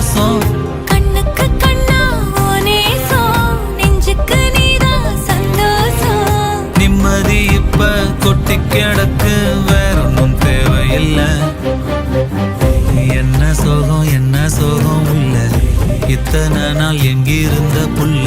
பாசம். கண்ணுக்கு கண்ணா நேசம், நெஞ்சுக்கு நீதான் சந்தோஷம். நிம்மதி இப்ப கொட்டி கிடக்கு, வேற ஒன்றும் தேவையில்லை. என்ன சோகம் உள்ள, இத்தனை நாள் எங்கிருந்த புள்ள.